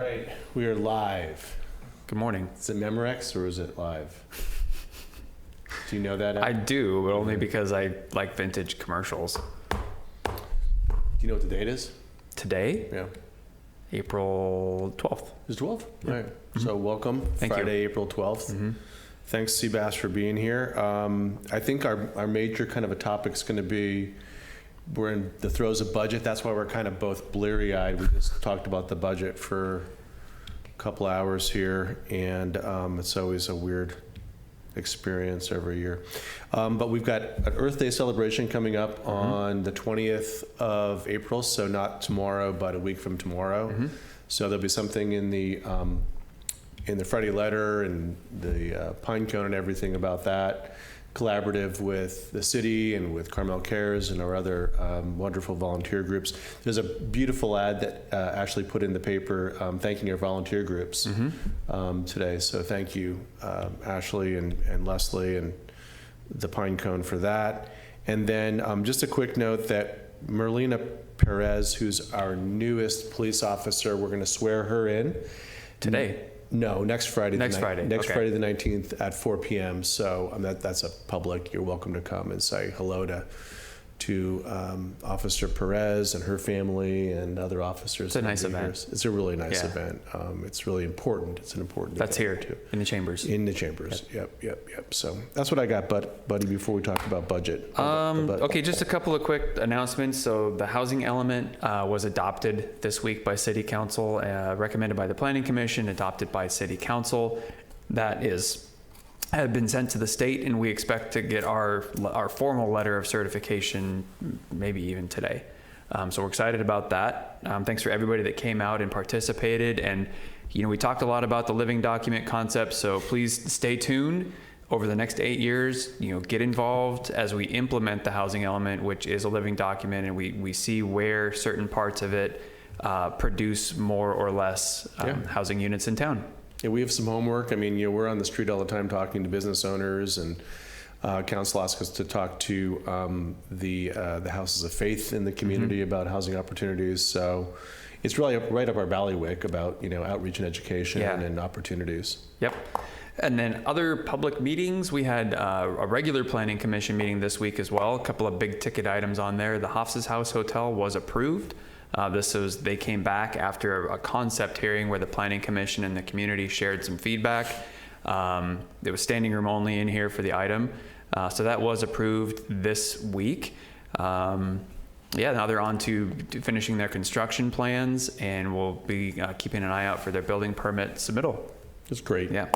Right, we are live. Good morning. Is it Memorex or is it live? Do you know that? I do, but only because I like vintage commercials. Do you know what the date is? Today, Yeah. April 12th. It's 12th? Yeah. All right. So welcome, Thank you. Friday, April 12th. Thanks, Seabass, for being here. I think our major kind of a topic is going to be, we're in the throes of budget. That's why we're kind of both bleary-eyed. We just talked about the budget for a couple hours here, and it's always a weird experience every year. But we've got an Earth Day celebration coming up on the 20th of April, so not tomorrow, but a week from tomorrow. So there'll be something in the Friday letter and the Pine Cone and everything about that, collaborative with the city and with Carmel Cares and our other wonderful volunteer groups. There's a beautiful ad that Ashley put in the paper thanking our volunteer groups today. So thank you, Ashley and Leslie and the Pine Cone for that. And then just a quick note that Merlina Perez, who's our newest police officer, we're going to swear her in. Today? No, next Friday. Next Friday. Next Okay. Friday the 19th at 4 p.m. So that's a public. You're welcome to come and say hello to Officer Perez and her family and other officers. It's a nice event. It's a really nice event. It's really important. It's an important That's here event too. in the chambers. In the chambers. Yep. So that's what I got, buddy, before we talk about budget. Okay, just a couple of quick announcements. So the housing element was adopted this week by City Council, recommended by the Planning Commission, adopted by City Council. That had been sent to the state, and we expect to get our formal letter of certification maybe even today. So we're excited about that. Thanks for everybody that came out and participated. And we talked a lot about the living document concept, so please stay tuned. Over the next 8 years, get involved as we implement the housing element, which is a living document, and we see where certain parts of it produce more or less housing units in town. Yeah, we have some homework. I mean, we're on the street all the time talking to business owners, and council asks us to talk to the houses of faith in the community about housing opportunities. So it's really right up our bailiwick about outreach and education and opportunities. Yep. And then other public meetings, we had a regular planning commission meeting this week as well. A couple of big ticket items on there. The Hoff's House Hotel was approved. They came back after a concept hearing where the planning commission and the community shared some feedback. There was standing room only in here for the item. So that was approved this week. Now they're on to finishing their construction plans, and we'll be keeping an eye out for their building permit submittal. That's great. Yeah.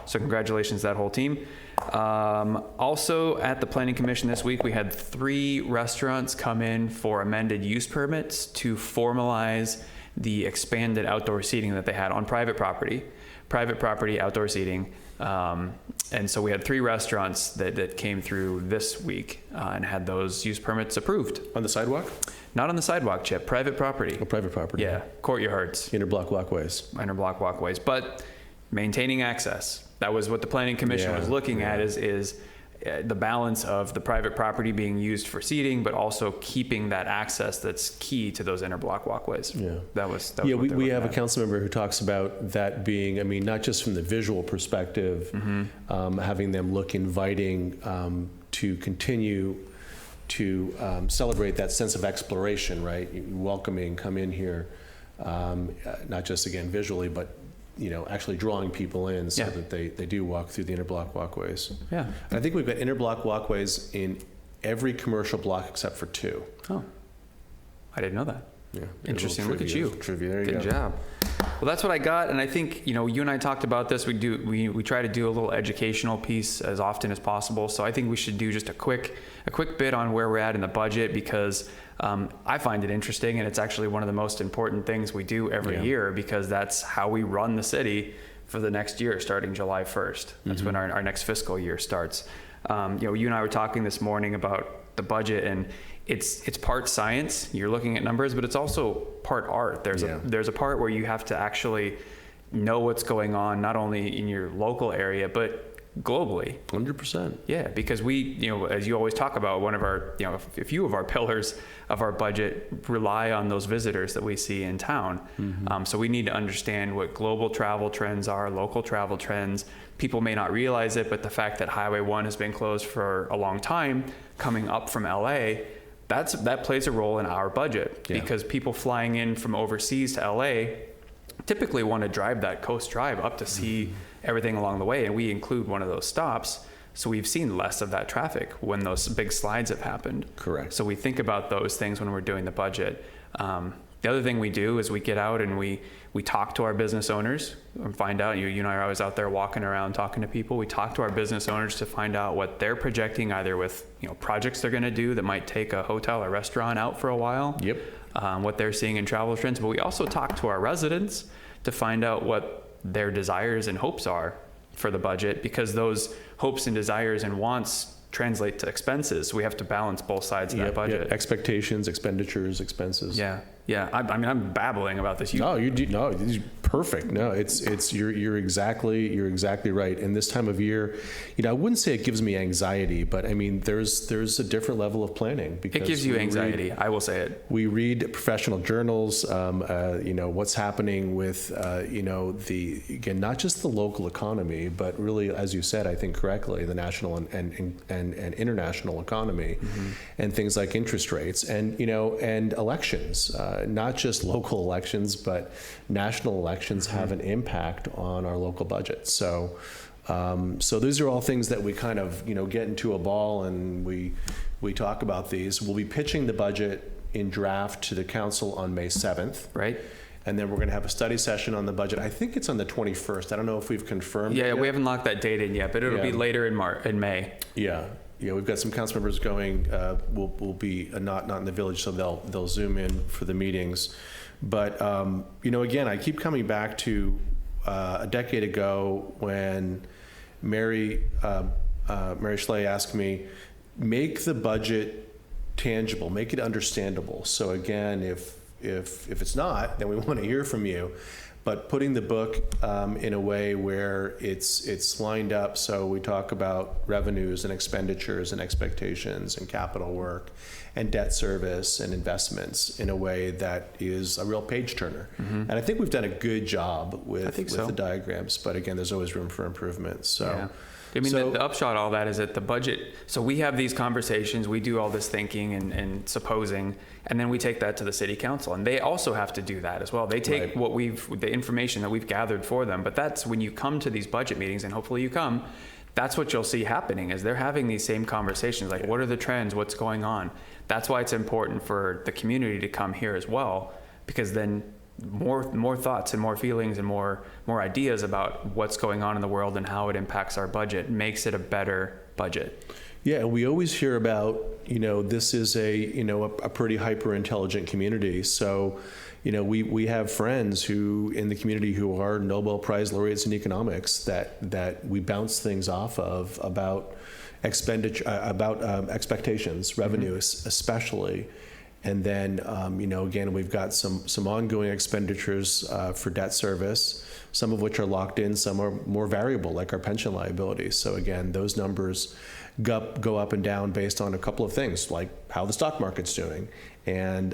So congratulations to that whole team. Also at the Planning Commission this week, we had 3 restaurants come in for amended use permits to formalize the expanded outdoor seating that they had on private property, outdoor seating. And so we had 3 restaurants that came through this week and had those use permits approved. On the sidewalk? Not on the sidewalk, Chip, private property. Oh, private property. Yeah, courtyards. Interblock walkways. Interblock walkways, but maintaining access. That was what the Planning Commission was looking at is the balance of the private property being used for seating, but also keeping that access that's key to those interblock walkways. Yeah, that was we have a council member who talks about that being, I mean, not just from the visual perspective, having them look inviting to continue to celebrate that sense of exploration, right? Welcoming, come in here, not just again visually, but actually drawing people in so that they do walk through the interblock walkways. Yeah. And I think we've got interblock walkways in every commercial block except for 2. Oh, I didn't know that. Yeah. Interesting. Look at you. Trivia. There you go. Good job. Well, that's what I got. And I think, you and I talked about this. We try to do a little educational piece as often as possible. So I think we should do just a quick bit on where we're at in the budget, because I find it interesting, and it's actually one of the most important things we do every year, because that's how we run the city for the next year, starting July 1st. That's when our next fiscal year starts. You and I were talking this morning about the budget, and it's part science. You're looking at numbers, but it's also part art. There's a part where you have to actually know what's going on, not only in your local area, but globally. 100%. Yeah, because we, as you always talk about, one of our, a few of our pillars of our budget rely on those visitors that we see in town. So we need to understand what global travel trends are, local travel trends. People may not realize it, but the fact that Highway 1 has been closed for a long time, coming up from LA, that plays a role in our budget, because people flying in from overseas to LA typically want to drive that coast drive up to see everything along the way, and we include one of those stops. So we've seen less of that traffic when those big slides have happened. Correct. So we think about those things when we're doing the budget. The other thing we do is we get out and we talk to our business owners and find out, you and I are always out there walking around talking to people. We talk to our business owners to find out what they're projecting, either with projects they're going to do that might take a hotel or restaurant out for a while. Yep. What they're seeing in travel trends. But we also talk to our residents to find out what their desires and hopes are for the budget, because those hopes and desires and wants translate to expenses. We have to balance both sides of that budget. Yeah. Expectations, expenditures, expenses. Yeah. I mean, I'm babbling about this. No, you do. No, it's perfect. No, it's you're exactly right. And this time of year, I wouldn't say it gives me anxiety, but I mean, there's a different level of planning. Because it gives you anxiety. I will say it. We read professional journals. What's happening with again, not just the local economy, but really, as you said, I think correctly, the national and international economy, and things like interest rates and elections. Not just local elections, but national elections have an impact on our local budget. So these are all things that we kind of, get into a ball and we talk about these. We'll be pitching the budget in draft to the council on May 7th. Right. And then we're going to have a study session on the budget. I think it's on the 21st. I don't know if we've confirmed. Yeah, we haven't locked that date in yet, but it'll be later in May. Yeah. We've got some council members going. We'll be not in the village, so they'll Zoom in for the meetings. But again, I keep coming back to a decade ago when Mary Schley asked me, make the budget tangible, make it understandable. So again, if it's not, then we want to hear from you. But putting the book in a way where it's lined up, so we talk about revenues and expenditures and expectations and capital work and debt service and investments in a way that is a real page turner. And I think we've done a good job with the diagrams, but again, there's always room for improvement. So. Yeah. I mean, the upshot of all that is that the budget, so we have these conversations, we do all this thinking and supposing, and then we take that to the city council, and they also have to do that as well. They take the information that we've gathered for them, but that's when you come to these budget meetings, and hopefully you come, that's what you'll see happening, is they're having these same conversations, like what are the trends, what's going on? That's why it's important for the community to come here as well, because then more thoughts and more feelings and more ideas about what's going on in the world and how it impacts our budget makes it a better budget. Yeah, we always hear about, this is a pretty hyper intelligent community. So, we have friends in the community who are Nobel Prize laureates in economics that we bounce things off of about expenditure, about expectations, revenues especially. And then, again, we've got some ongoing expenditures for debt service, some of which are locked in, some are more variable, like our pension liabilities. So again, those numbers go up and down based on a couple of things, like how the stock market's doing and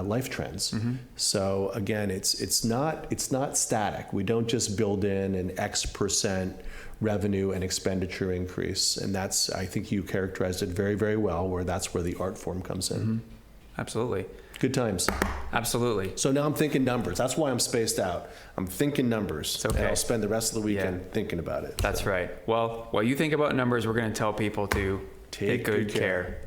life trends. So again, it's not static. We don't just build in an X% revenue and expenditure increase, and that's, I think you characterized it very, very well, where that's where the art form comes in. Absolutely. Good times. Absolutely. So now I'm thinking numbers. That's why I'm spaced out. I'm thinking numbers. It's okay. And I'll spend the rest of the weekend thinking about it. That's right. Well, while you think about numbers, we're going to tell people to take good care.